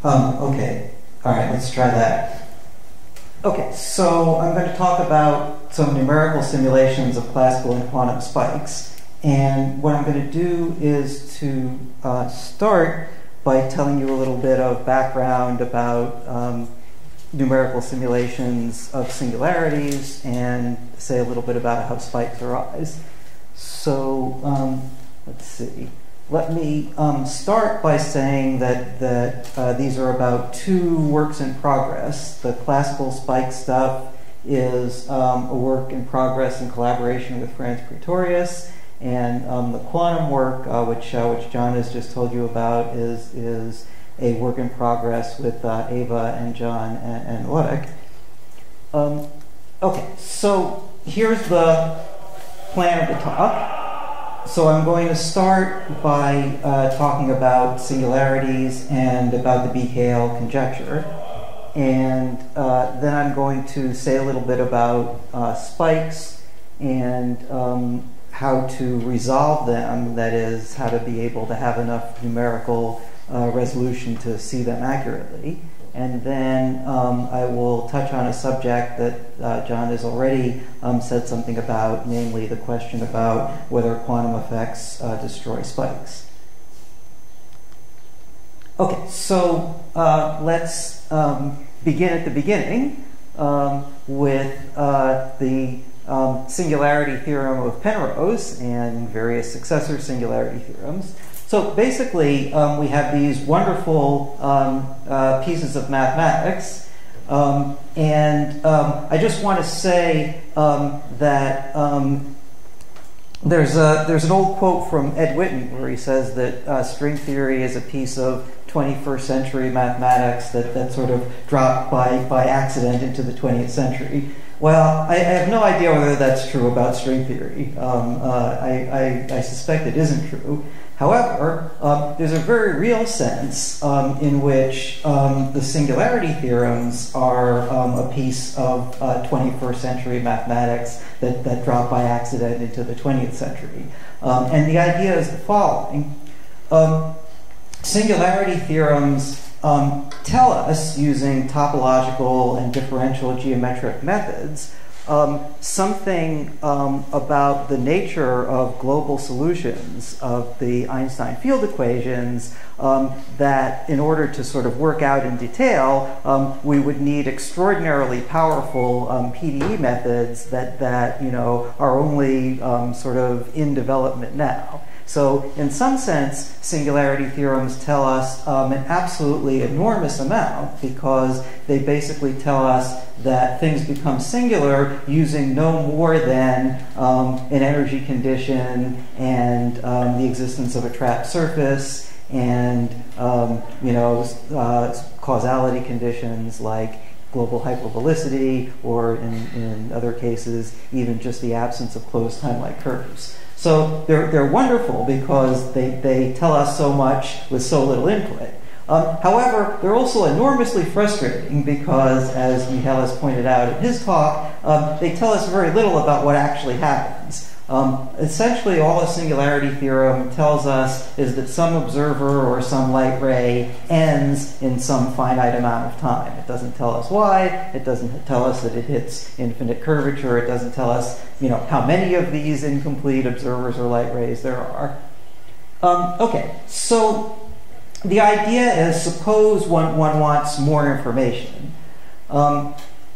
Okay, all right, let's try that. Okay, so I'm going to talk about some numerical simulations of classical and quantum spikes. And what I'm going to do is to start by telling you a little bit of background about numerical simulations of singularities and say a little bit about how spikes arise. So let's see. Let me start by saying that these are about two works in progress. The classical spike stuff is a work in progress in collaboration with Franz Pretorius, and the quantum work, which John has just told you about, is a work in progress with Ava and John and Ludwig. Okay, so here's the plan of the talk. So I'm going to start by talking about singularities and about the BKL conjecture. And then I'm going to say a little bit about spikes and how to resolve them, that is, how to be able to have enough numerical resolution to see them accurately. And then I will touch on a subject that John has already said something about, namely the question about whether quantum effects destroy spikes. Okay, so let's begin at the beginning with the singularity theorem of Penrose and various successor singularity theorems. So basically, we have these wonderful pieces of mathematics, and I just want to say that there's an old quote from Ed Witten where he says that string theory is a piece of 21st century mathematics that sort of dropped by accident into the 20th century. Well, I have no idea whether that's true about string theory. I suspect it isn't true. However, there's a very real sense in which the singularity theorems are a piece of 21st century mathematics that dropped by accident into the 20th century. And the idea is the following. Singularity theorems tell us, using topological and differential geometric methods, something about the nature of global solutions of the Einstein field equations that in order to sort of work out in detail, we would need extraordinarily powerful PDE methods that are only sort of in development now. So in some sense, singularity theorems tell us an absolutely enormous amount, because they basically tell us that things become singular using no more than an energy condition and the existence of a trapped surface and causality conditions like global hyperbolicity, or in other cases, even just the absence of closed time-like curves. So they're wonderful because they tell us so much with so little input. However, they're also enormously frustrating because, as Michal has pointed out in his talk, they tell us very little about what actually happens. Essentially, all a singularity theorem tells us is that some observer or some light ray ends in some finite amount of time. It doesn't tell us why. It doesn't tell us that it hits infinite curvature. It doesn't tell us, how many of these incomplete observers or light rays there are. Okay, so the idea is, suppose one wants more information.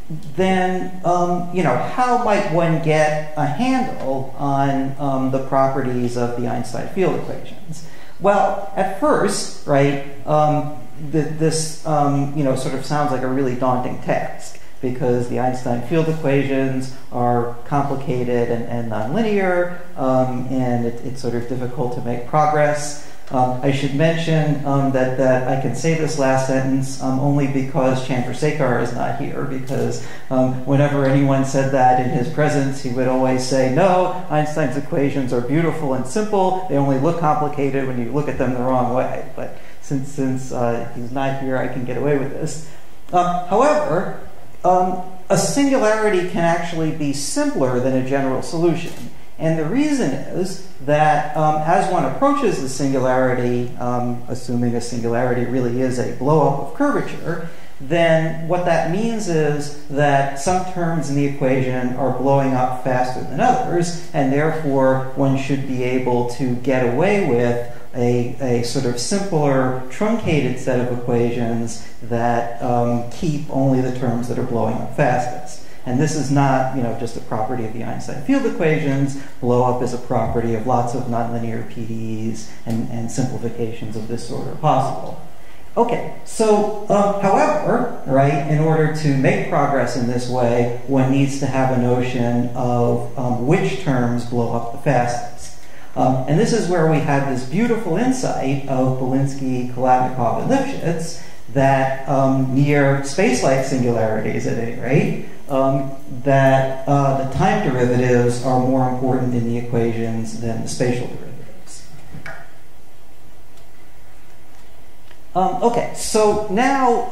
Then, how might one get a handle on the properties of the Einstein field equations? Well, at first, right, this sort of sounds like a really daunting task, because the Einstein field equations are complicated and nonlinear, and it's sort of difficult to make progress. I should mention that I can say this last sentence only because Chandrasekhar is not here, because whenever anyone said that in his presence, he would always say, no, Einstein's equations are beautiful and simple. They only look complicated when you look at them the wrong way. But since he's not here, I can get away with this. However, a singularity can actually be simpler than a general solution. And the reason is that as one approaches the singularity, assuming a singularity really is a blow-up of curvature, then what that means is that some terms in the equation are blowing up faster than others, and therefore one should be able to get away with a sort of simpler, truncated set of equations that keep only the terms that are blowing up fastest. And this is not, just a property of the Einstein field equations. Blow up is a property of lots of nonlinear PDEs, and simplifications of this sort are possible. Okay, so however, right, in order to make progress in this way, one needs to have a notion of which terms blow up the fastest. And this is where we have this beautiful insight of Belinsky, Kalatnikov, and Lipschitz that near space-like singularities, at any rate, that the time derivatives are more important in the equations than the spatial derivatives. Okay, so now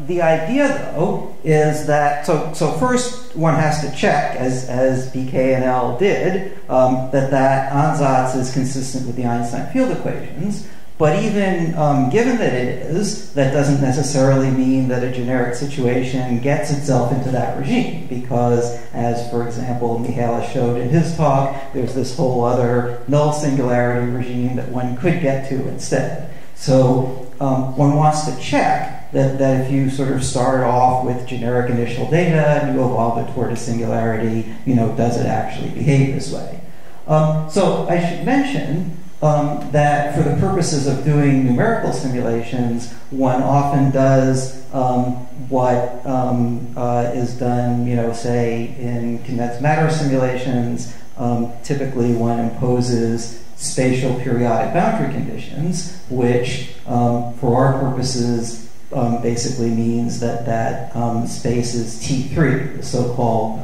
the idea, though, is that, so first one has to check, as BK and L did, that ansatz is consistent with the Einstein field equations. But even given that it is, that doesn't necessarily mean that a generic situation gets itself into that regime, because, as, for example, Mihalis showed in his talk, there's this whole other null singularity regime that one could get to instead. So one wants to check that if you sort of start off with generic initial data and you evolve it toward a singularity, does it actually behave this way? So I should mention that for the purposes of doing numerical simulations, one often does what is done, say, in condensed matter simulations. Typically, one imposes spatial periodic boundary conditions, which, for our purposes, basically means that space is T3, the so-called,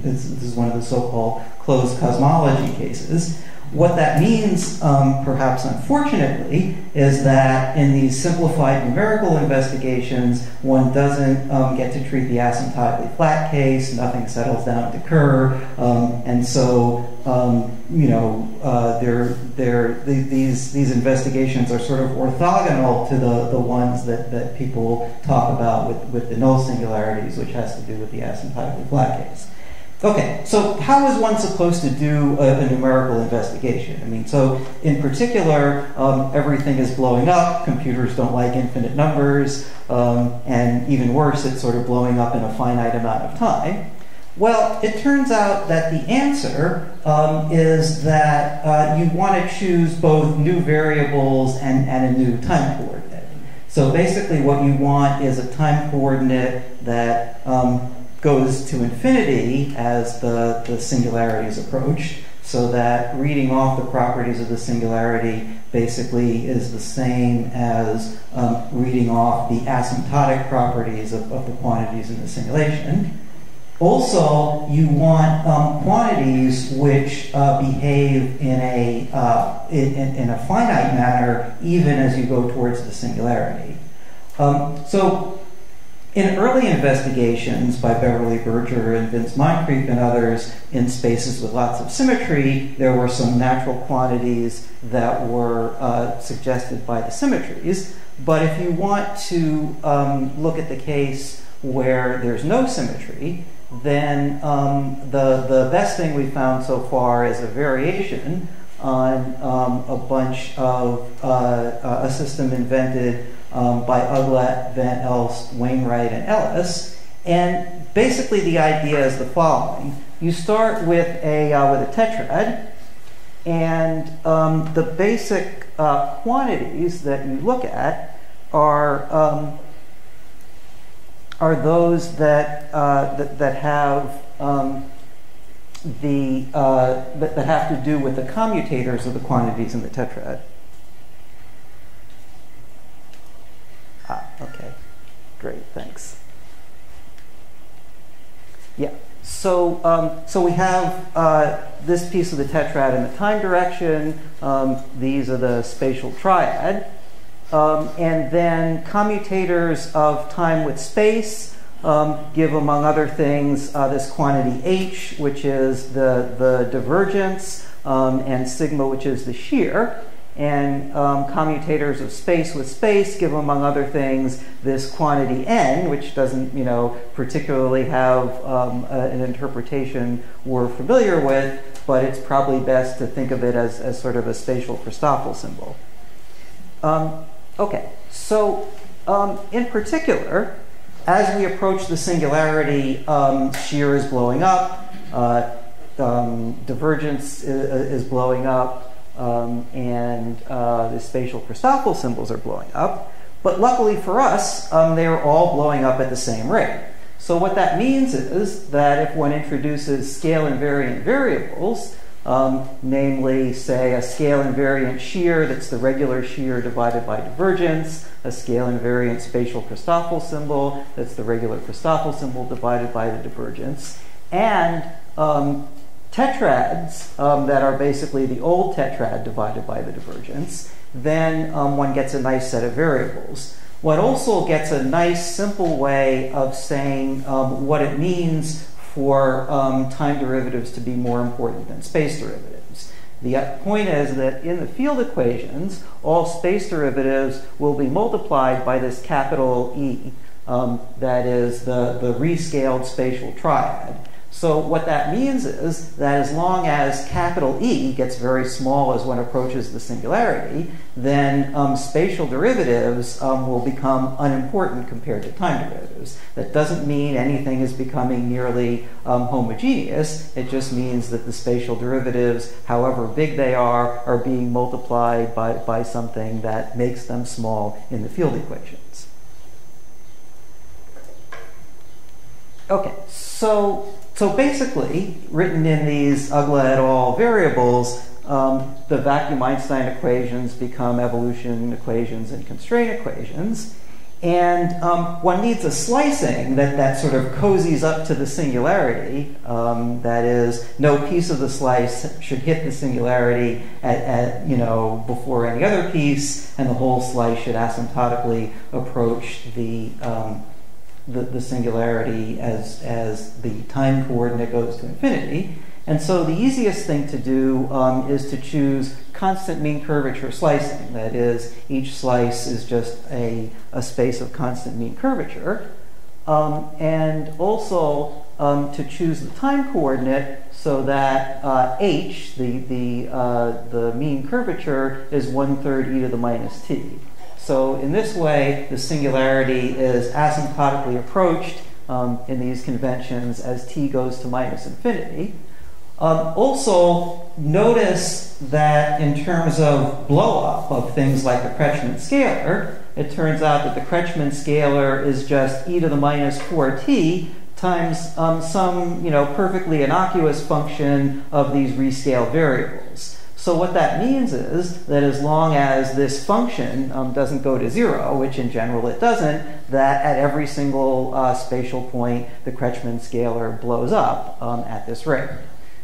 this is one of the so-called closed cosmology cases. What that means, perhaps unfortunately, is that in these simplified numerical investigations, one doesn't get to treat the asymptotically flat case, nothing settles down to Kerr, and so these investigations are sort of orthogonal to the ones that people talk about with the null singularities, which has to do with the asymptotically flat case. Okay, so how is one supposed to do a numerical investigation? I mean, so in particular, everything is blowing up. Computers don't like infinite numbers, and even worse, it's sort of blowing up in a finite amount of time. Well, it turns out that the answer is that you want to choose both new variables and a new time coordinate. So basically what you want is a time coordinate that goes to infinity as the singularity is approached, so that reading off the properties of the singularity basically is the same as reading off the asymptotic properties of the quantities in the simulation. Also, you want quantities which behave in a finite manner even as you go towards the singularity. So in early investigations by Beverly Berger and Vince Moncrief and others in spaces with lots of symmetry, there were some natural quantities that were suggested by the symmetries. But if you want to look at the case where there's no symmetry, then the best thing we found so far is a variation on a bunch of a system invented by Uglet, Van Elst, Wainwright, and Ellis. And basically the idea is the following. You start with a tetrad, and the basic quantities that you look at are those that have that have to do with the commutators of the quantities in the tetrad. Okay, great, thanks. Yeah, so we have this piece of the tetrad in the time direction. These are the spatial triad. And then commutators of time with space give, among other things, this quantity h, which is the divergence, and sigma, which is the shear. And commutators of space with space give, among other things, this quantity n, which doesn't, particularly have an interpretation we're familiar with, but it's probably best to think of it as sort of a spatial Christoffel symbol. Okay, so in particular, as we approach the singularity, shear is blowing up, divergence is blowing up, and the spatial Christoffel symbols are blowing up. But luckily for us, they're all blowing up at the same rate. So what that means is that if one introduces scale-invariant variables, namely, say, a scale-invariant shear that's the regular shear divided by divergence, a scale-invariant spatial Christoffel symbol that's the regular Christoffel symbol divided by the divergence, and tetrads that are basically the old tetrad divided by the divergence, then one gets a nice set of variables. One also gets a nice, simple way of saying what it means for time derivatives to be more important than space derivatives. The point is that in the field equations, all space derivatives will be multiplied by this capital E, that is the rescaled spatial triad. So what that means is that as long as capital E gets very small as one approaches the singularity, then spatial derivatives will become unimportant compared to time derivatives. That doesn't mean anything is becoming nearly homogeneous. It just means that the spatial derivatives, however big they are being multiplied by something that makes them small in the field equations. Okay, so basically, written in these Ugla et al. Variables, the vacuum Einstein equations become evolution equations and constraint equations. And one needs a slicing that sort of cozies up to the singularity. That is, no piece of the slice should hit the singularity before any other piece, and the whole slice should asymptotically approach the singularity as the time coordinate goes to infinity. And so the easiest thing to do is to choose constant mean curvature slicing. That is, each slice is just a space of constant mean curvature. And also to choose the time coordinate so that h, the mean curvature, is 1/3 e to the minus t. So in this way, the singularity is asymptotically approached in these conventions as t goes to minus infinity. Also, notice that in terms of blow-up of things like the Kretschmann scalar, it turns out that the Kretschmann scalar is just e to the minus 4t times some perfectly innocuous function of these rescaled variables. So what that means is that as long as this function doesn't go to 0, which in general it doesn't, that at every single spatial point the Kretschmann scalar blows up at this rate.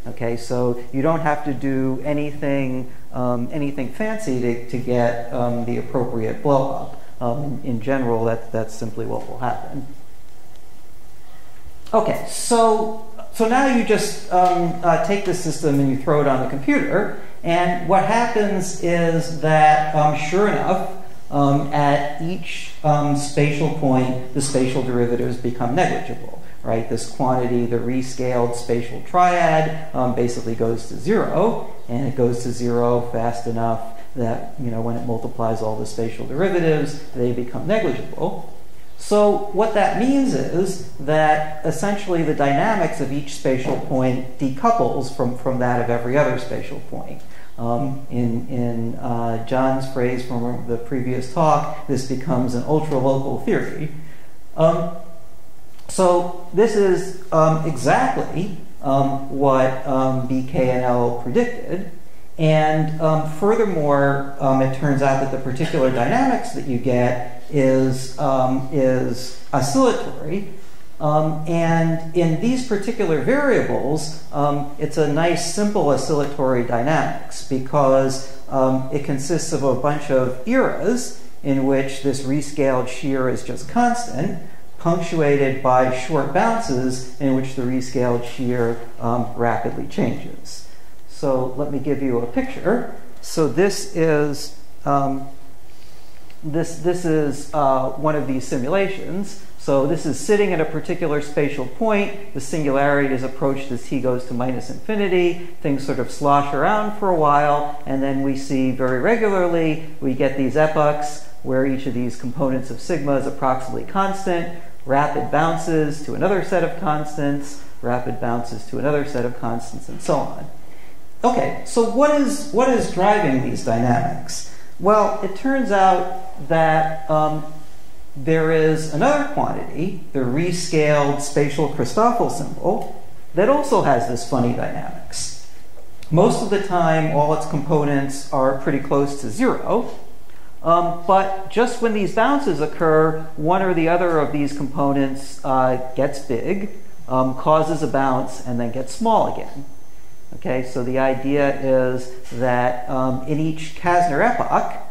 Okay, so you don't have to do anything fancy to get the appropriate blow up. In general, that's simply what will happen. Okay, so now you just take the system and you throw it on the computer. And what happens is that, sure enough, at each spatial point, the spatial derivatives become negligible, right? This quantity, the rescaled spatial triad, basically goes to 0, and it goes to 0 fast enough that, when it multiplies all the spatial derivatives, they become negligible. So what that means is that essentially the dynamics of each spatial point decouples from that of every other spatial point. In John's phrase from the previous talk, this becomes an ultralocal theory. So this is exactly what BKNL predicted. And furthermore, it turns out that the particular dynamics that you get is oscillatory. And in these particular variables, it's a nice, simple oscillatory dynamics because it consists of a bunch of eras in which this rescaled shear is just constant, punctuated by short bounces in which the rescaled shear rapidly changes. So let me give you a picture. So this is one of these simulations. So this is sitting at a particular spatial point. The singularity is approached as t goes to minus infinity. Things sort of slosh around for a while, and then we see very regularly, we get these epochs where each of these components of sigma is approximately constant, rapid bounces to another set of constants, rapid bounces to another set of constants, and so on. Okay, so what is driving these dynamics? Well, it turns out that there is another quantity, the rescaled spatial Christoffel symbol, that also has this funny dynamics. Most of the time, all its components are pretty close to 0, but just when these bounces occur, one or the other of these components gets big, causes a bounce, and then gets small again. Okay, so the idea is that in each Kasner epoch,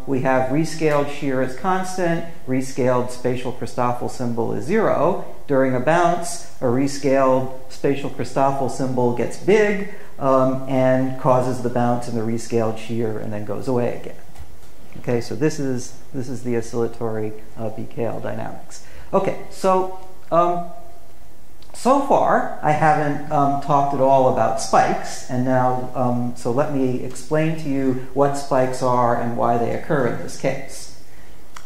we have rescaled shear as constant, rescaled spatial Christoffel symbol is 0. During a bounce, a rescaled spatial Christoffel symbol gets big and causes the bounce in the rescaled shear and then goes away again. Okay, so this is the oscillatory BKL dynamics. Okay, so so far, I haven't talked at all about spikes, and now, so let me explain to you what spikes are and why they occur in this case.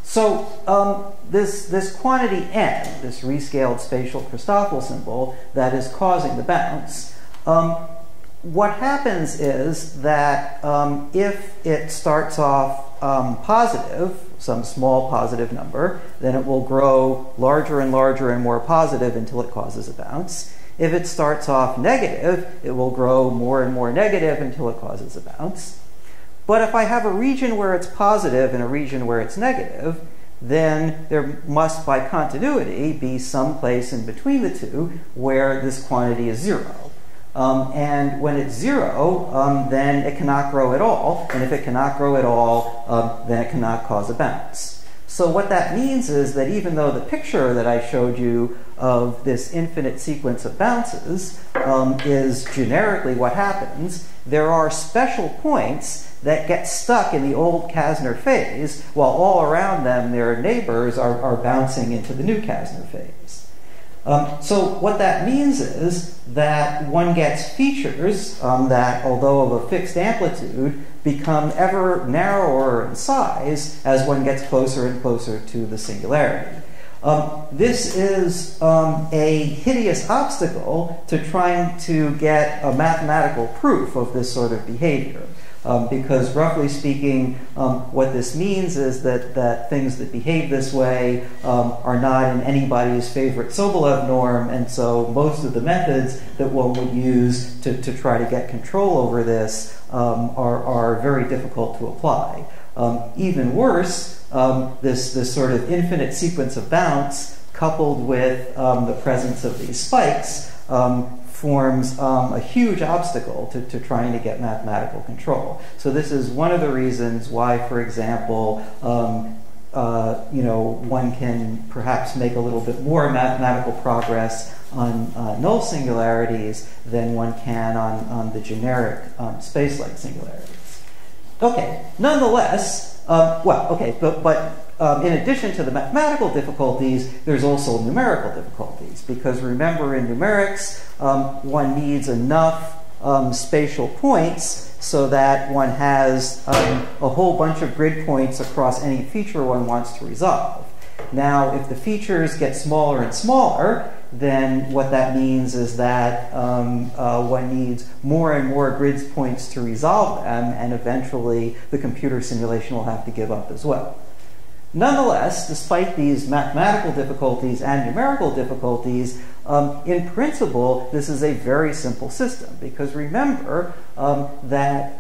So this quantity n, this rescaled spatial Christoffel symbol that is causing the bounce, what happens is that if it starts off positive, some small positive number, then it will grow larger and larger and more positive until it causes a bounce. If it starts off negative, it will grow more and more negative until it causes a bounce. But if I have a region where it's positive and a region where it's negative, then there must, by continuity, be some place in between the two where this quantity is 0. And when it's 0, then it cannot grow at all. And if it cannot grow at all, then it cannot cause a bounce. So what that means is that even though the picture that I showed you of this infinite sequence of bounces is generically what happens, there are special points that get stuck in the old Kasner phase, while all around them their neighbors are bouncing into the new Kasner phase. So what that means is that one gets features that, although of a fixed amplitude, become ever narrower in size as one gets closer and closer to the singularity. This is a hideous obstacle to trying to get a mathematical proof of this sort of behavior. Because roughly speaking, what this means is that things that behave this way are not in anybody's favorite Sobolev norm, and so most of the methods that one would use to try to get control over this are very difficult to apply. Even worse, this sort of infinite sequence of bounce coupled with the presence of these spikes forms a huge obstacle to trying to get mathematical control. So this is one of the reasons why, for example, one can perhaps make a little bit more mathematical progress on null singularities than one can on the generic space-like singularities. Okay, nonetheless, but in addition to the mathematical difficulties, there's also numerical difficulties, because remember, in numerics, one needs enough spatial points so that one has a whole bunch of grid points across any feature one wants to resolve. Now, if the features get smaller and smaller, then what that means is that one needs more and more grid points to resolve them, and eventually the computer simulation will have to give up as well. Nonetheless, despite these mathematical difficulties and numerical difficulties, in principle, this is a very simple system, because remember that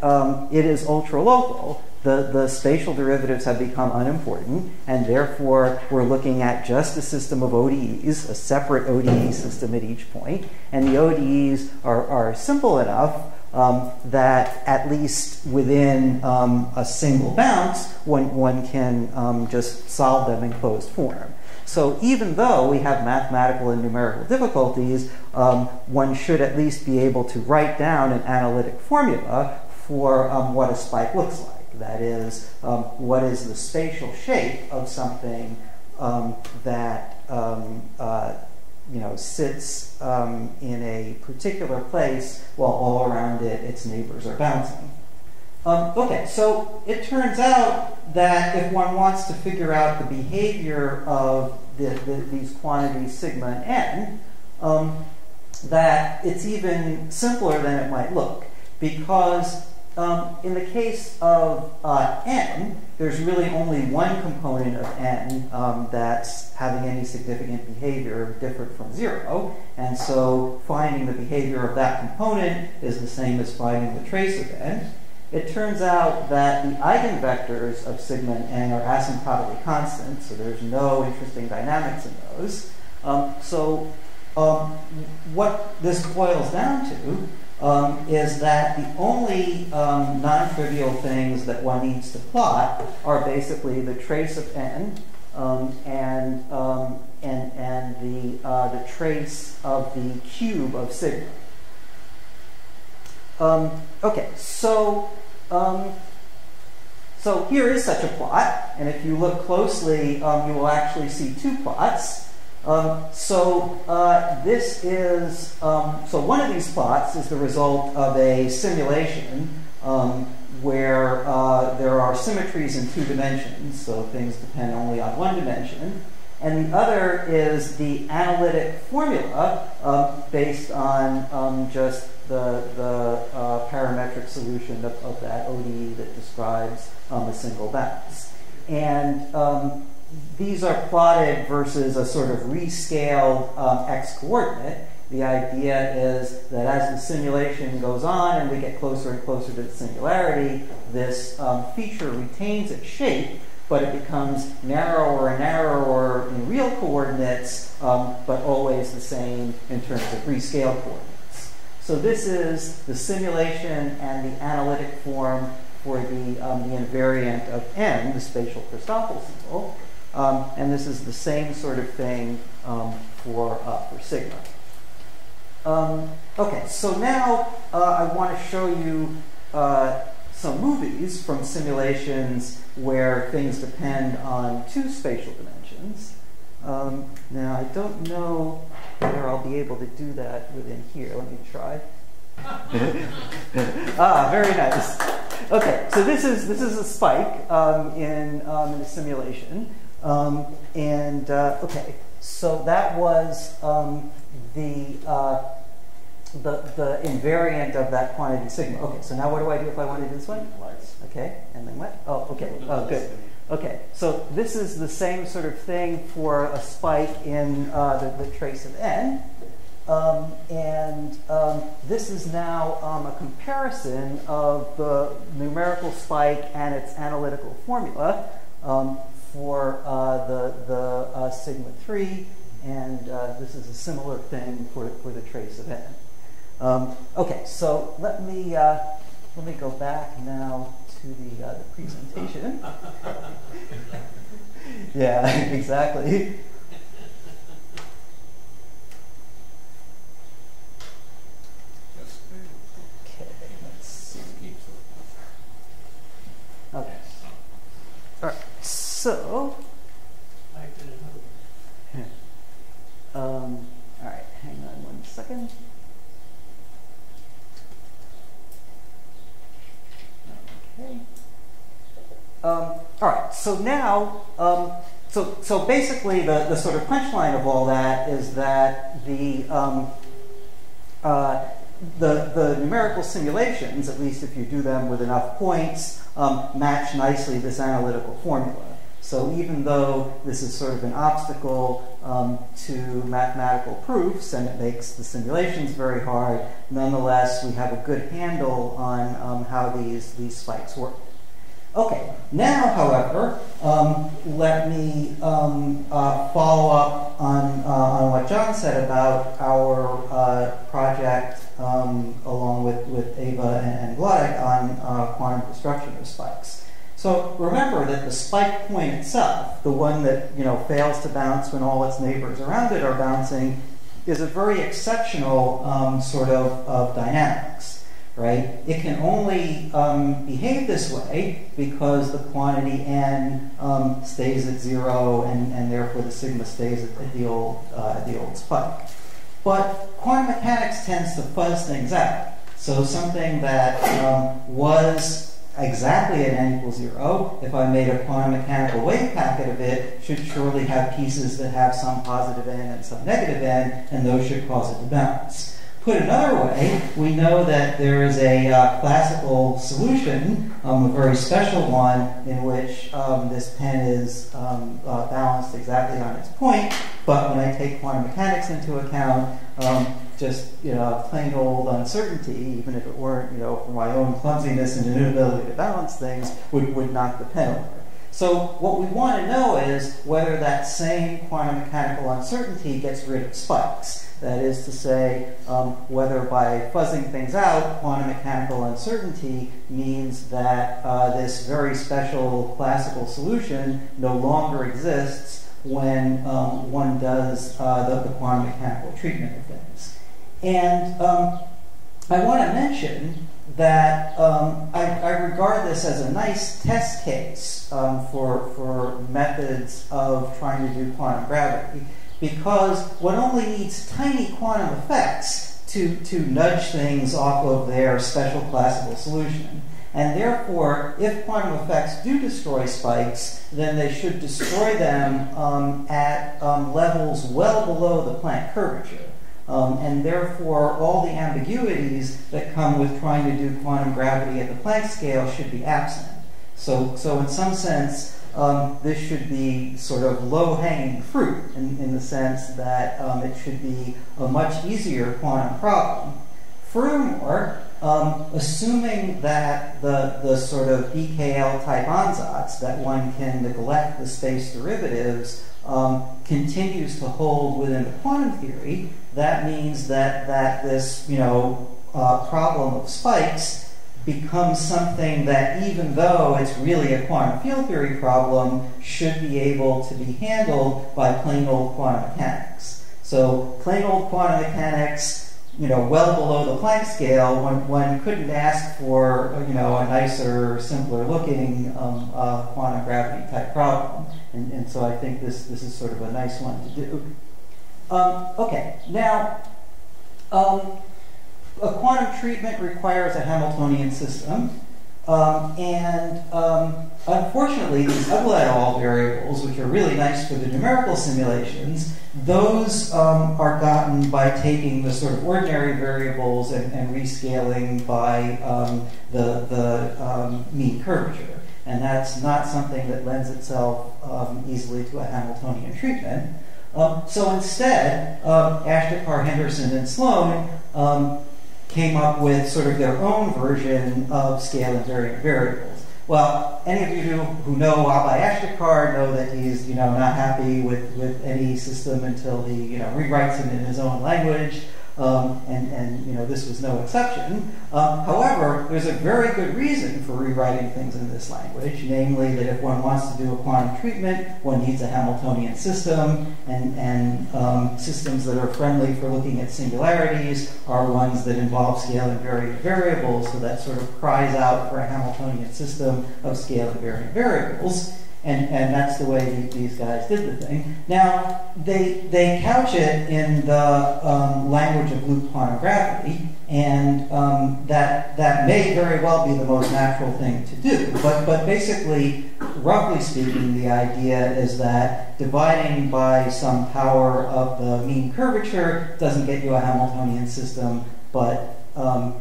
it is ultralocal. The spatial derivatives have become unimportant, and therefore we're looking at just a system of ODEs, a separate ODE system at each point, and the ODEs are simple enough that at least within a single bounce, one can just solve them in closed form. So even though we have mathematical and numerical difficulties, one should at least be able to write down an analytic formula for what a spike looks like. That is, what is the spatial shape of something that sits in a particular place while all around it its neighbors are bouncing. Okay, so it turns out that if one wants to figure out the behavior of these quantities sigma and n, that it's even simpler than it might look, because in the case of n, there's really only one component of n that's having any significant behavior different from 0, and so finding the behavior of that component is the same as finding the trace of n. It turns out that the eigenvectors of sigma and n are asymptotically constant, so there's no interesting dynamics in those. What this boils down to is that the only non-trivial things that one needs to plot are basically the trace of n and the trace of the cube of sigma. Okay, so here is such a plot, and if you look closely, you will actually see two plots. This is so one of these plots is the result of a simulation where there are symmetries in 2 dimensions, so things depend only on 1 dimension. And the other is the analytic formula based on just the parametric solution of that ODE that describes a single bounce. And these are plotted versus a sort of rescaled x-coordinate. The idea is that as the simulation goes on and we get closer and closer to the singularity, this feature retains its shape, but it becomes narrower and narrower in real coordinates, but always the same in terms of rescaled coordinates. So this is the simulation and the analytic form for the invariant of n, the spatial Christoffel symbol. And this is the same sort of thing for sigma. Okay, so now I want to show you some movies from simulations where things depend on 2 spatial dimensions. Now, I don't know whether I'll be able to do that within here. Let me try. Very nice. Okay, so this is a spike in the simulation. Okay, so that was the invariant of that quantity sigma. Okay, so now what do I do if I want to do this one? Okay, and then what? Oh, okay. Oh, good. Okay, so this is the same sort of thing for a spike in the trace of n. This is now a comparison of the numerical spike and its analytical formula for the sigma 3, and this is a similar thing for the trace of n. Okay, so let me go back now to the presentation. Yeah, exactly. Okay, let's see. Okay. All right. So. All right. Hang on 1 second. Okay. All right. So now, so basically, the sort of punchline of all that is that the numerical simulations, at least if you do them with enough points, match nicely this analytical formula. So even though this is sort of an obstacle to mathematical proofs, and it makes the simulations very hard, nonetheless, we have a good handle on how these spikes work. Okay, now, however, let me follow up on what John said about our project along with Ava and Glodek on quantum destruction of spikes. So remember that the spike point itself, the one that fails to bounce when all its neighbors around it are bouncing, is a very exceptional sort of dynamics, right? It can only behave this way because the quantity n stays at 0, and therefore the sigma stays at the old spike. But quantum mechanics tends to fuzz things out. So something that was exactly at n equals 0, if I made a quantum mechanical wave packet of it, should surely have pieces that have some positive n and some negative n, and those should cause it to bounce. Put another way, we know that there is a classical solution, a very special one, in which this pen is balanced exactly on its point, but when I take quantum mechanics into account, just plain old uncertainty, even if it weren't for my own clumsiness and inability to balance things, would knock the pen over. So what we want to know is whether that same quantum mechanical uncertainty gets rid of spikes. That is to say, whether by fuzzing things out, quantum mechanical uncertainty means that this very special classical solution no longer exists when one does the quantum mechanical treatment of things. And I want to mention that I regard this as a nice test case for methods of trying to do quantum gravity, because one only needs tiny quantum effects to nudge things off of their special classical solution. And therefore, if quantum effects do destroy spikes, then they should destroy them at levels well below the Planck curvature. And therefore, all the ambiguities that come with trying to do quantum gravity at the Planck scale should be absent. So in some sense, this should be sort of low-hanging fruit in the sense that it should be a much easier quantum problem. Furthermore, assuming that the sort of BKL type ansatz, that one can neglect the space derivatives, continues to hold within the quantum theory, that means that this problem of spikes becomes something that, even though it's really a quantum field theory problem, should be able to be handled by plain old quantum mechanics. So plain old quantum mechanics, well below the Planck scale, one couldn't ask for a nicer, simpler looking quantum gravity type problem. And so I think this is sort of a nice one to do. Okay, now a quantum treatment requires a Hamiltonian system, and unfortunately these Ugla et al. Variables, which are really nice for the numerical simulations, those are gotten by taking the sort of ordinary variables and rescaling by the mean curvature. And that's not something that lends itself easily to a Hamiltonian treatment. So instead, Ashtekar, Henderson, and Sloan came up with sort of their own version of scale-invariant variables. Well, any of you who know Abhay Ashtekar know that he's not happy with any system until he rewrites it in his own language, and this was no exception. However, there's a very good reason for rewriting things in this language, namely that if one wants to do a quantum treatment, one needs a Hamiltonian system, and systems that are friendly for looking at singularities are ones that involve scale-invariant variables, so that sort of cries out for a Hamiltonian system of scale-invariant variables. And that's the way these guys did the thing. Now, they couch it in the language of loop quantum gravity, and that may very well be the most natural thing to do. But basically, roughly speaking, the idea is that dividing by some power of the mean curvature doesn't get you a Hamiltonian system, but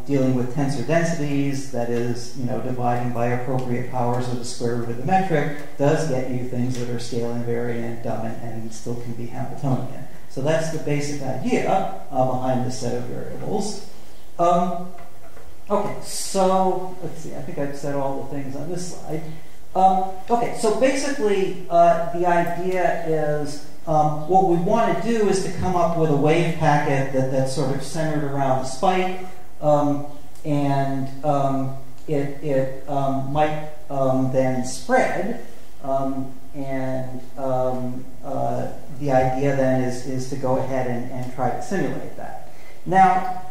dealing with tensor densities, that is, dividing by appropriate powers of the square root of the metric, does get you things that are scale invariant and still can be Hamiltonian. So that's the basic idea behind this set of variables. Okay, so let's see. I think I've said all the things on this slide. Okay, so basically, the idea is what we want to do is to come up with a wave packet that's sort of centered around the spike. And it might then spread. The idea then is to go ahead and try to simulate that. Now,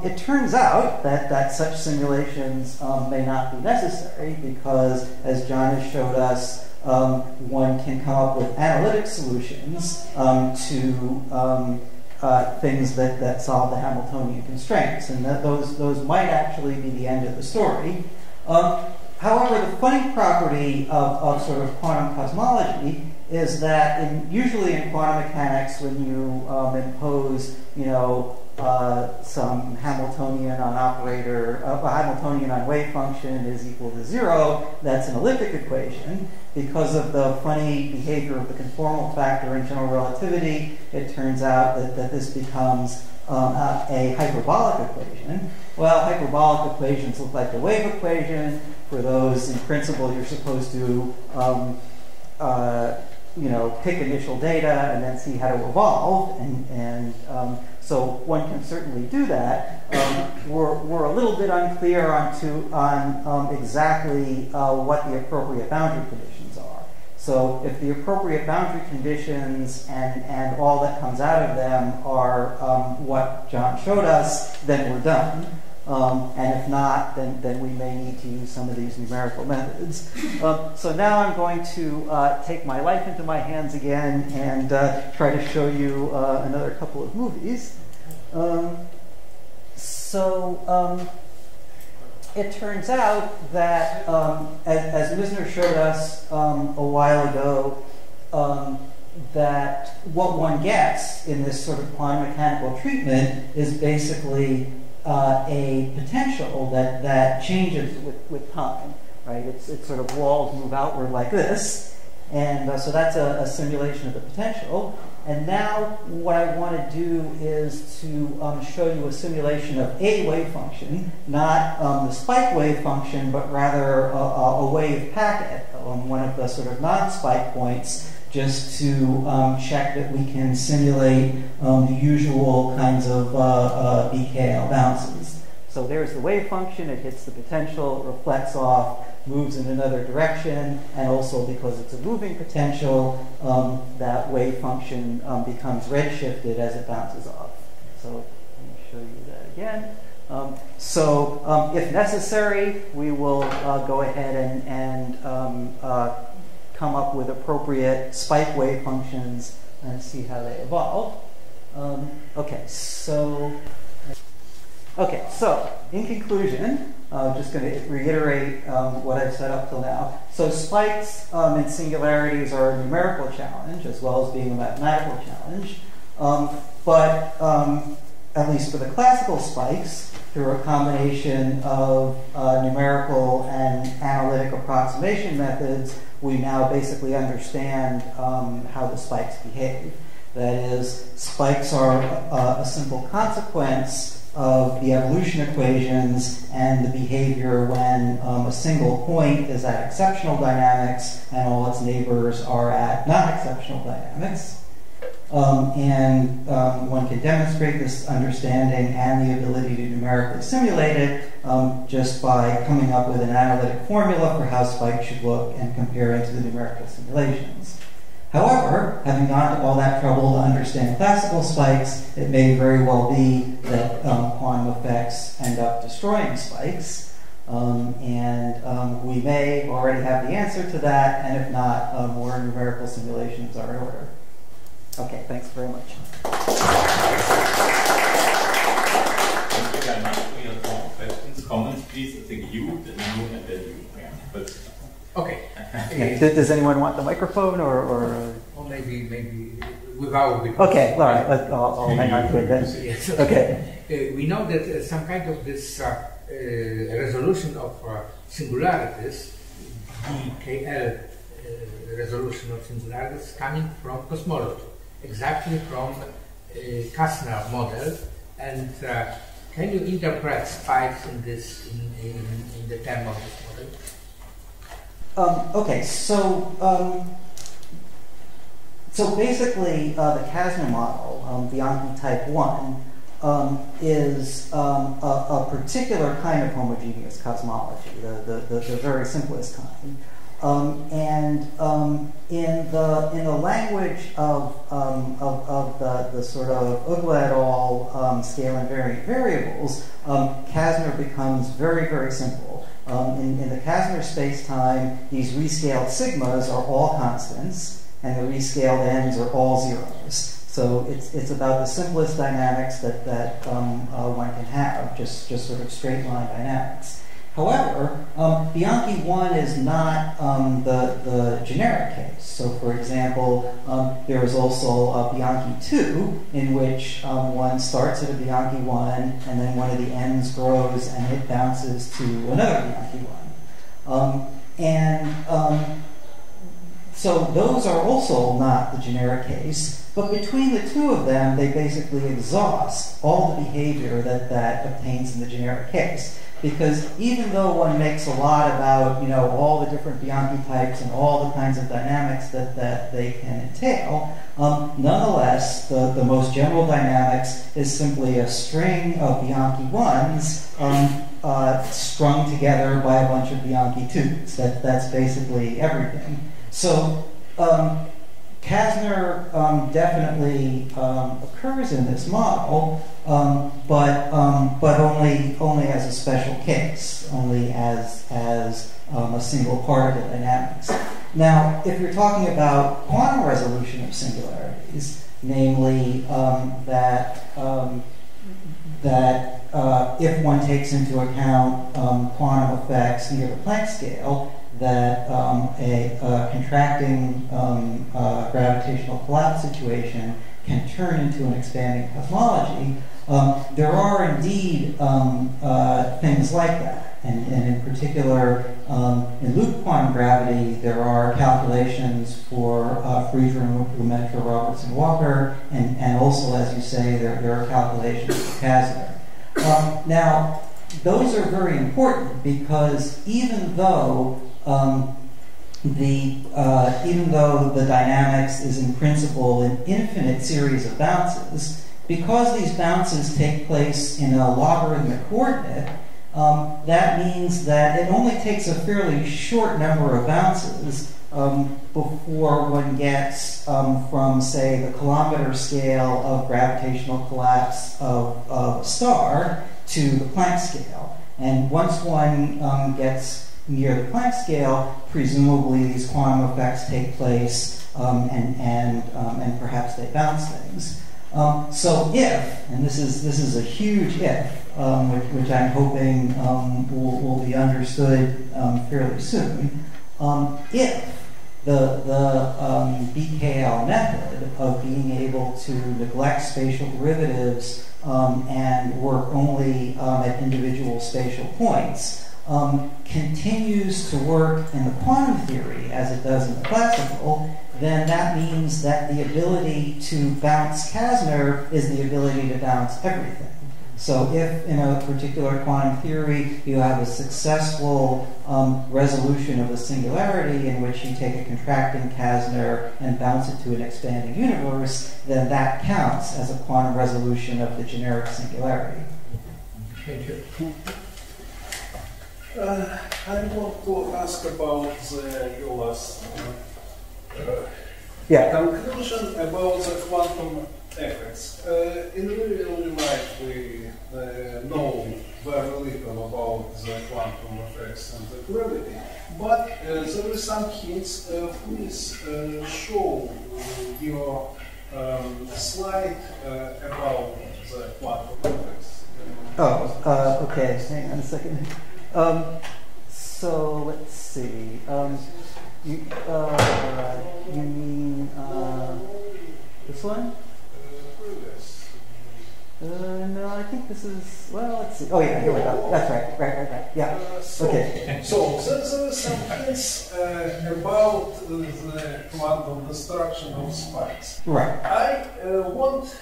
it turns out that such simulations may not be necessary because, as John has showed us, one can come up with analytic solutions to things that solve the Hamiltonian constraints, and that those might actually be the end of the story. However, the funny property of sort of quantum cosmology is that usually in quantum mechanics, when you impose, some Hamiltonian on operator, a Hamiltonian on wave function is equal to 0, that's an elliptic equation. Because of the funny behavior of the conformal factor in general relativity, it turns out that this becomes a hyperbolic equation. Well, hyperbolic equations look like the wave equation. For those, in principle, you're supposed to pick initial data and then see how to evolve, and so one can certainly do that. We're a little bit unclear on exactly what the appropriate boundary conditions are. So if the appropriate boundary conditions and all that comes out of them are what John showed us, then we're done. And if not, then we may need to use some of these numerical methods. So now I'm going to take my life into my hands again and try to show you another couple of movies. It turns out that, as Misner showed us a while ago, that what one gets in this sort of quantum mechanical treatment is basically a potential that changes with time, right? It's sort of walls move outward like this, and so that's a simulation of the potential. And now what I want to do is to show you a simulation of a wave function, not the spike wave function, but rather a wave packet on one of the sort of non-spike points, just to check that we can simulate the usual kinds of BKL bounces. So there's the wave function, it hits the potential, reflects off, moves in another direction, and also because it's a moving potential, that wave function becomes redshifted as it bounces off. So let me show you that again. If necessary, we will go ahead and come up with appropriate spike wave functions and see how they evolve. So in conclusion, just going to reiterate what I've said up till now. So spikes and singularities are a numerical challenge as well as being a mathematical challenge. But at least for the classical spikes, through a combination of numerical and analytic approximation methods, we now basically understand how the spikes behave. That is, spikes are a simple consequence of the evolution equations and the behavior when a single point is at exceptional dynamics and all its neighbors are at non-exceptional dynamics. One can demonstrate this understanding and the ability to numerically simulate it just by coming up with an analytic formula for how spikes should look and comparing to the numerical simulations. However, having gone to all that trouble to understand classical spikes, it may very well be that quantum effects end up destroying spikes. We may already have the answer to that, and if not, more numerical simulations are in order. Okay, thanks very much. Thank you very much for your questions. Comments, please. I think you, then you, and then you. Yeah. But, okay. Does anyone want the microphone, or maybe without? Okay, all right. I'll hang on to it then. Yes. Okay. We know that some kind of this resolution of singularities, BKL resolution of singularities, coming from cosmology, exactly from Kastner model. And can you interpret spikes in this in the term of this model? So basically, the Kastner model, the Anki type 1, is a particular kind of homogeneous cosmology, the very simplest kind. In the language of the sort of Ugla et al. Scaleinvariant variables, Kasner becomes very, very simple. In the Kasner space-time, these rescaled sigmas are all constants, and the rescaled n's are all zeros. So it's about the simplest dynamics that one can have, just sort of straight line dynamics. However, Bianchi 1 is not the generic case. So, for example, there is also Bianchi 2, in which one starts at a Bianchi 1, and then one of the n's grows, and it bounces to another Bianchi 1. So those are also not the generic case, but between the two of them, they basically exhaust all the behavior that obtains in the generic case. Because even though one makes a lot about, all the different Bianchi types and all the kinds of dynamics that they can entail, nonetheless, the most general dynamics is simply a string of Bianchi 1s strung together by a bunch of Bianchi 2s. That's basically everything. So Kasner definitely occurs in this model, but only as a special case, only as a single particle dynamics. Now, if you're talking about quantum resolution of singularities, namely that if one takes into account quantum effects near the Planck scale, that a contracting gravitational collapse situation can turn into an expanding cosmology, there are indeed things like that. And in particular, in loop quantum gravity, there are calculations for Friedrich, Lemaitre, Robertson, Walker, and also, as you say, there are calculations for Kasner. Now, those are very important because even though the dynamics is in principle an infinite series of bounces, because these bounces take place in a logarithmic coordinate, that means that it only takes a fairly short number of bounces before one gets from, say, the kilometer scale of gravitational collapse of a star to the Planck scale. And once one gets near the Planck scale, presumably these quantum effects take place, and perhaps they bounce things. So if, and this is a huge if, which I'm hoping will be understood fairly soon, if the BKL method of being able to neglect spatial derivatives and work only at individual spatial points continues to work in the quantum theory as it does in the classical, then that means that the ability to bounce Kasner is the ability to bounce everything. So if in a particular quantum theory you have a successful resolution of a singularity in which you take a contracting Kasner and bounce it to an expanding universe, then that counts as a quantum resolution of the generic singularity. Thank you. I want to ask about your last conclusion about the quantum effects. In real life, we know very little about the quantum effects and the gravity, but there is some hints. Please show your slide about the quantum effects. Okay. Hang on a second. So let's see. You mean this one? No, I think this is. Well, let's see. Oh yeah, here we go. That's right. Yeah. Okay. So there is some hints about the quantum destruction of spikes. Right. I want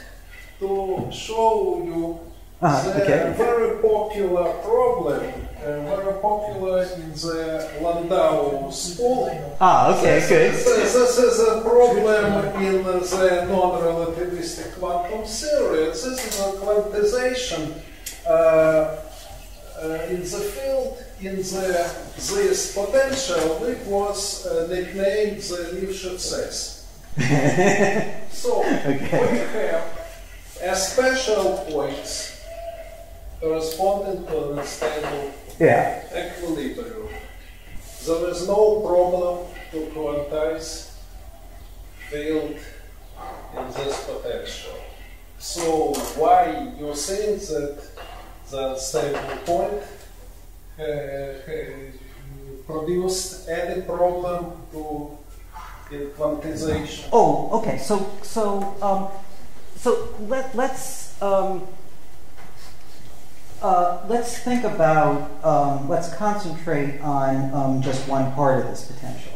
to show you okay. very popular problem very popular in the Landau school. Ah, okay, good. This is a problem in the non-relativistic quantum theory. This is a quantization in the field in this potential, which was nicknamed the Lifshitz. So we have a special points corresponding to an unstable equilibrium. There is no problem to quantize field in this potential. So why you think that the stable point produced any problem to in quantization? Oh, okay. Let's think about, let's concentrate on just one part of this potential.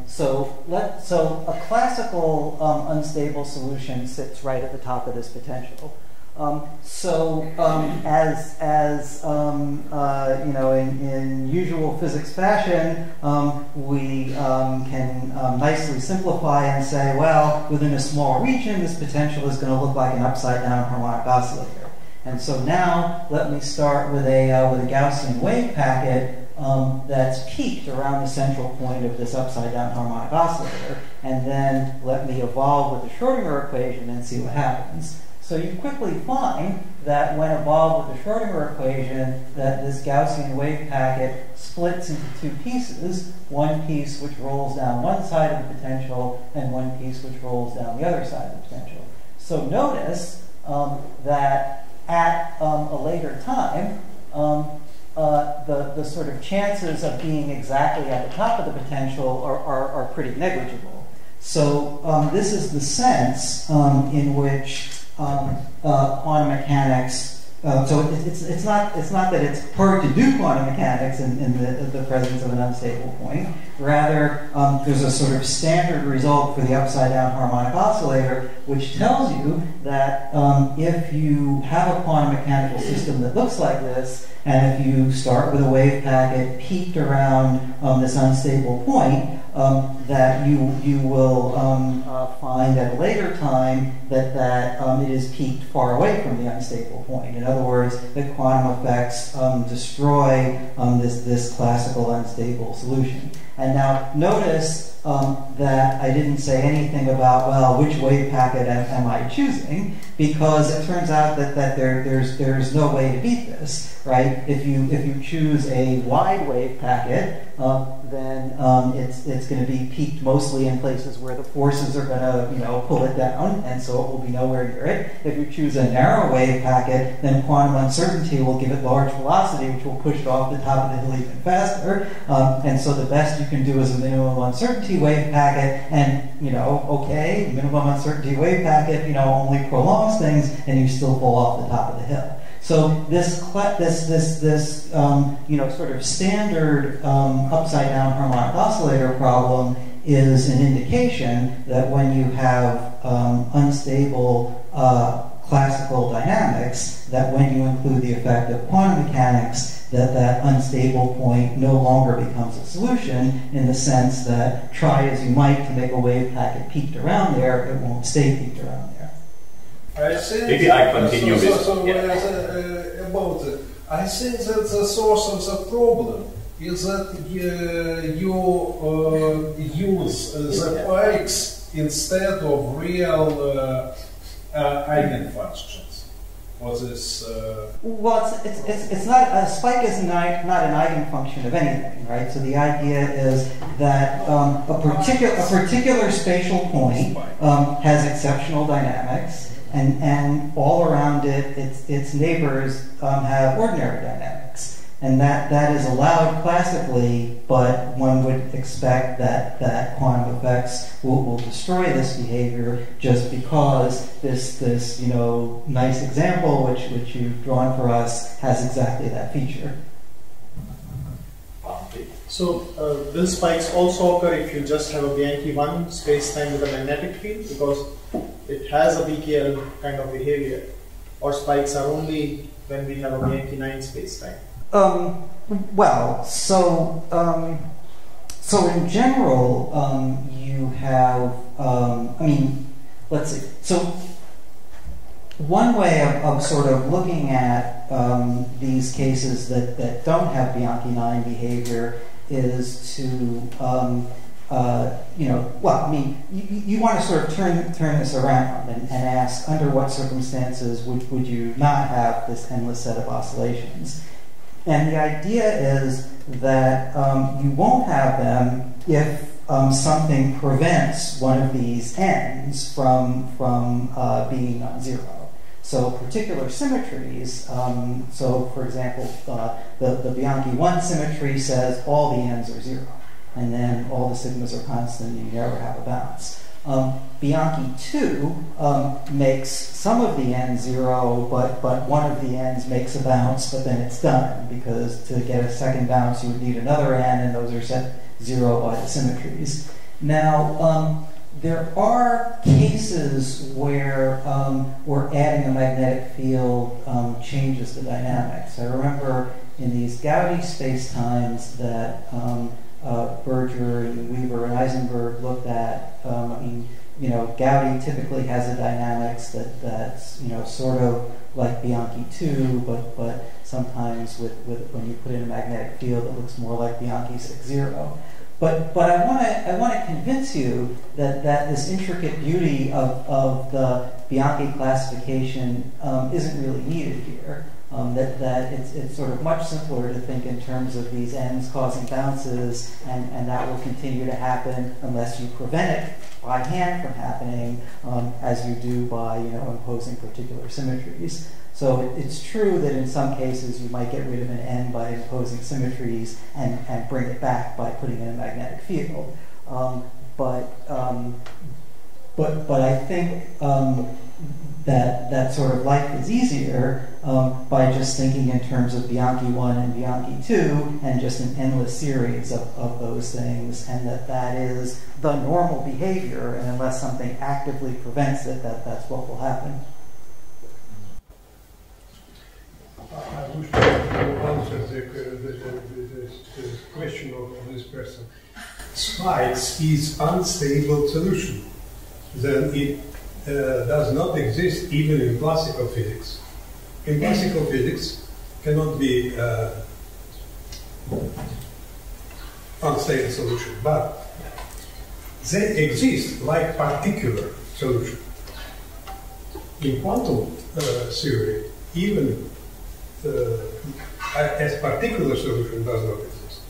So a classical unstable solution sits right at the top of this potential. You know, in usual physics fashion, we can nicely simplify and say, well, within a small region, this potential is going to look like an upside-down harmonic oscillator. And so now, let me start with a Gaussian wave packet that's peaked around the central point of this upside-down harmonic oscillator, and then let me evolve with the Schrodinger equation and see what happens. So you quickly find that when evolved with the Schrodinger equation, that this Gaussian wave packet splits into two pieces, one piece which rolls down one side of the potential, and one piece which rolls down the other side of the potential. So notice that at a later time, the sort of chances of being exactly at the top of the potential are pretty negligible. So this is the sense in which quantum mechanics. So it's not that it's hard to do quantum mechanics in the presence of an unstable point. Rather, there's a sort of standard result for the upside-down harmonic oscillator, which tells you that if you have a quantum mechanical system that looks like this, and if you start with a wave packet peaked around this unstable point, that you will find at a later time that it is peaked far away from the unstable point. In other words, that quantum effects destroy this classical unstable solution. And now notice that I didn't say anything about, well, which wave packet am I choosing, because it turns out that there's no way to beat this, right? If you choose a wide wave packet, then it's going to be peaked mostly in places where the forces are going to pull it down, and so it will be nowhere near it. If you choose a narrow wave packet, then quantum uncertainty will give it large velocity, which will push it off the top of the hill even faster. And so the best you can do is a minimum uncertainty wave packet, and okay, minimum uncertainty wave packet only prolongs things, and you still fall off the top of the hill. So this sort of standard upside-down harmonic oscillator problem is an indication that when you have unstable classical dynamics, that when you include the effect of quantum mechanics, that unstable point no longer becomes a solution, in the sense that try as you might to make a wave packet peaked around there, it won't stay peaked around there. Maybe I continue with about it. I think that the source of the problem is that you use the spikes instead of real eigenfunctions. For this, well, it's not a spike is not an eigenfunction of anything, right? So the idea is that a particular spatial point has exceptional dynamics. And all around it, its neighbors have ordinary dynamics. And that is allowed classically, but one would expect that quantum effects will destroy this behavior just because this nice example which you've drawn for us has exactly that feature. So these spikes also occur if you just have a Bianchi-1 space-time with a magnetic field, because it has a BKL kind of behavior, or spikes are only when we have a Bianchi-9 space-time. Well, so in general, you have, I mean, let's see. So one way of sort of looking at these cases that don't have Bianchi-9 behavior is to, you know, well, I mean, you want to sort of turn this around and ask, under what circumstances would you not have this endless set of oscillations? And the idea is that you won't have them if something prevents one of these ends from being non-zero. So particular symmetries, so for example, the Bianchi-1 symmetry says all the ends are zero, and then all the sigmas are constant and you never have a bounce. Bianchi-2 makes some of the ends zero, but one of the ends makes a bounce, but then it's done, because to get a second bounce you would need another end, and those are set zero by the symmetries. Now, there are cases where adding a magnetic field changes the dynamics. I remember in these Gaudy spacetimes that Berger and Weaver and Eisenberg looked at. I mean, you know, Gaudy typically has a dynamics that's you know, sort of like Bianchi-2, but sometimes with when you put in a magnetic field, it looks more like Bianchi-6-0. But I want to convince you that this intricate beauty of the Bianchi classification isn't really needed here. That it's sort of much simpler to think in terms of these ends causing bounces, and that will continue to happen unless you prevent it by hand from happening, as you do by, you know, imposing particular symmetries. So it's true that in some cases you might get rid of an end by imposing symmetries and bring it back by putting in a magnetic field. But I think that sort of life is easier by just thinking in terms of Bianchi-1 and Bianchi-2 and just an endless series of those things, and that is the normal behavior, and unless something actively prevents it, that's what will happen. I wish to answer the question of this person. Spikes is unstable solution. Then it does not exist even in classical physics. In classical physics, cannot be unstable solution, but they exist like particular solution. In quantum theory, even as particular solution does not exist.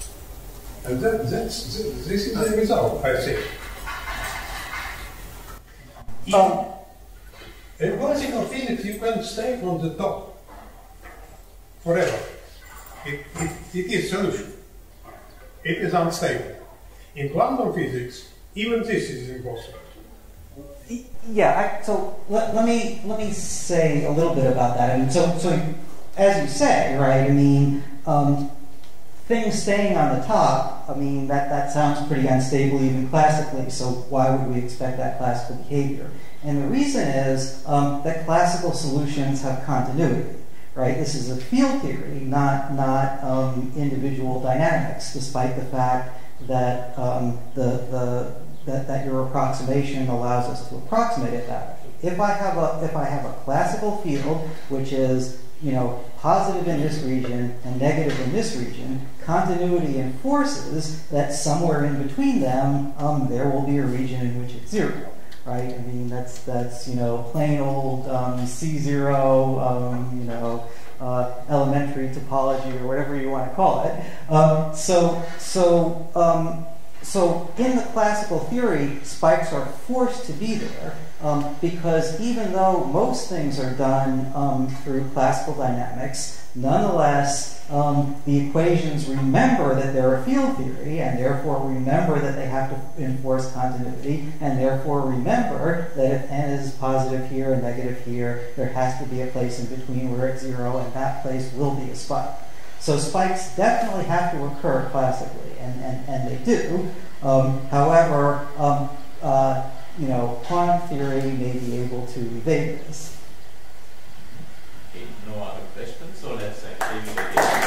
And this is the result, I think. In classical physics, you can stay on the top forever. It is solution. It is unstable. In quantum physics, even this is impossible. Yeah. So let me say a little bit about that. I mean, so as you say, right? I mean, things staying on the top. I mean, that sounds pretty unstable even classically. So why would we expect that classical behavior? And the reason is that classical solutions have continuity, right? This is a field theory, not individual dynamics, despite the fact that that your approximation allows us to approximate it that way. If I have a classical field which is, you know, positive in this region and negative in this region, continuity enforces that somewhere in between them there will be a region in which it's zero. Right? I mean, that's you know, plain old C0, you know, elementary topology or whatever you want to call it. So in the classical theory, spikes are forced to be there because even though most things are done through classical dynamics, nonetheless, the equations remember that they're a field theory, and therefore remember that they have to enforce continuity, and therefore remember that if n is positive here and negative here, there has to be a place in between where it's zero, and that place will be a spike. So spikes definitely have to occur classically, and they do. However, you know, quantum theory may be able to evade this. Okay, no other questions, so let's actually begin.